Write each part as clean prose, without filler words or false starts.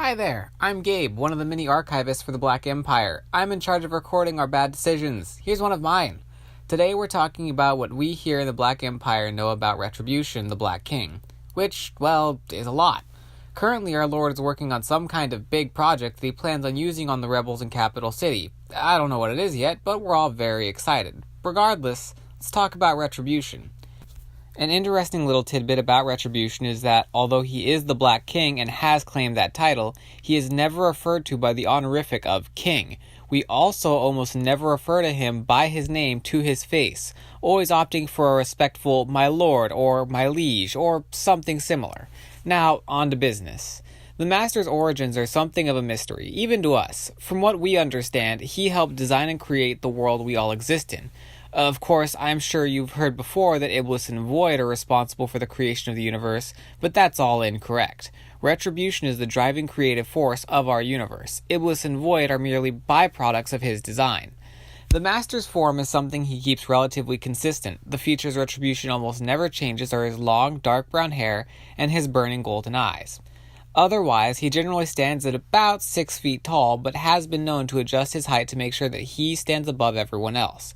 Hi there, I'm Gabe, one of the mini archivists for the Black Empire. I'm in charge of recording our bad decisions. Here's one of mine. Today we're talking about what we here in the Black Empire know about Retribution, the Black King. Which, well, is a lot. Currently our lord is working on some kind of big project that he plans on using on the rebels in Capital City. I don't know what it is yet, but we're all very excited. Regardless, let's talk about Retribution. An interesting little tidbit about Retribution is that, although he is the Black King and has claimed that title, he is never referred to by the honorific of King. We also almost never refer to him by his name to his face, always opting for a respectful "my lord" or "my liege" or something similar. Now, on to business. The Master's origins are something of a mystery, even to us. From what we understand, he helped design and create the world we all exist in. Of course, I'm sure you've heard before that Iblis and Void are responsible for the creation of the universe, but that's all incorrect. Retribution is the driving creative force of our universe. Iblis and Void are merely byproducts of his design. The Master's form is something he keeps relatively consistent. The features Retribution almost never changes are his long, dark brown hair and his burning golden eyes. Otherwise, he generally stands at about 6 feet tall, but has been known to adjust his height to make sure that he stands above everyone else.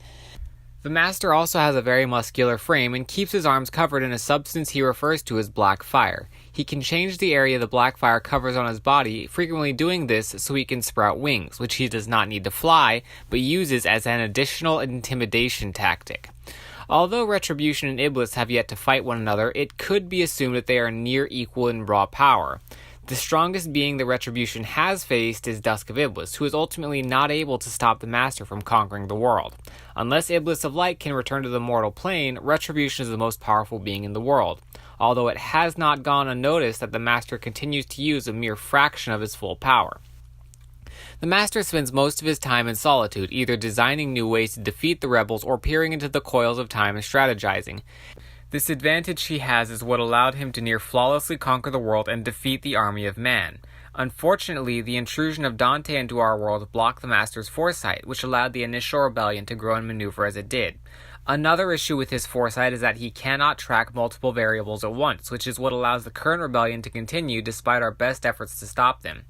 The Master also has a very muscular frame and keeps his arms covered in a substance he refers to as black fire. He can change the area the black fire covers on his body, frequently doing this so he can sprout wings, which he does not need to fly, but uses as an additional intimidation tactic. Although Retribution and Iblis have yet to fight one another, it could be assumed that they are near equal in raw power. The strongest being the Retribution has faced is Dusk of Iblis, who is ultimately not able to stop the Master from conquering the world. Unless Iblis of Light can return to the mortal plane, Retribution is the most powerful being in the world, although it has not gone unnoticed that the Master continues to use a mere fraction of his full power. The Master spends most of his time in solitude, either designing new ways to defeat the rebels or peering into the coils of time and strategizing. This advantage he has is what allowed him to near flawlessly conquer the world and defeat the army of man. Unfortunately, the intrusion of Dante into our world blocked the Master's foresight, which allowed the initial rebellion to grow and maneuver as it did. Another issue with his foresight is that he cannot track multiple variables at once, which is what allows the current rebellion to continue despite our best efforts to stop them.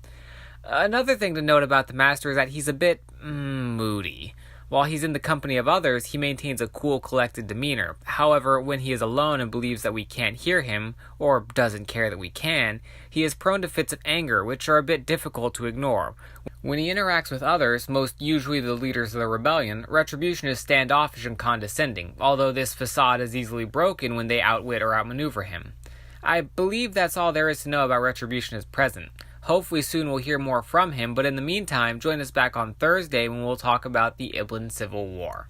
Another thing to note about the Master is that he's a bit moody. While he's in the company of others, he maintains a cool, collected demeanor. However, when he is alone and believes that we can't hear him, or doesn't care that we can, he is prone to fits of anger, which are a bit difficult to ignore. When he interacts with others, most usually the leaders of the rebellion, Retribution is standoffish and condescending, although this facade is easily broken when they outwit or outmaneuver him. I believe that's all there is to know about Retribution as present. Hopefully soon we'll hear more from him, but in the meantime, join us back on Thursday when we'll talk about the Iblan Civil War.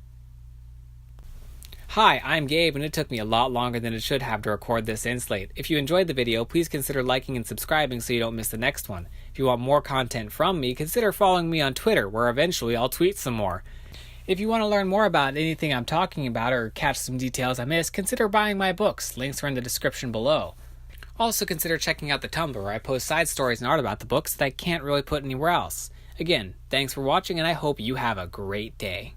Hi, I'm Gabe, and it took me a lot longer than it should have to record this in Slate. If you enjoyed the video, please consider liking and subscribing so you don't miss the next one. If you want more content from me, consider following me on Twitter, where eventually I'll tweet some more. If you want to learn more about anything I'm talking about or catch some details I missed, consider buying my books. Links are in the description below. Also consider checking out the Tumblr, where I post side stories and art about the books that I can't really put anywhere else. Again, thanks for watching, and I hope you have a great day.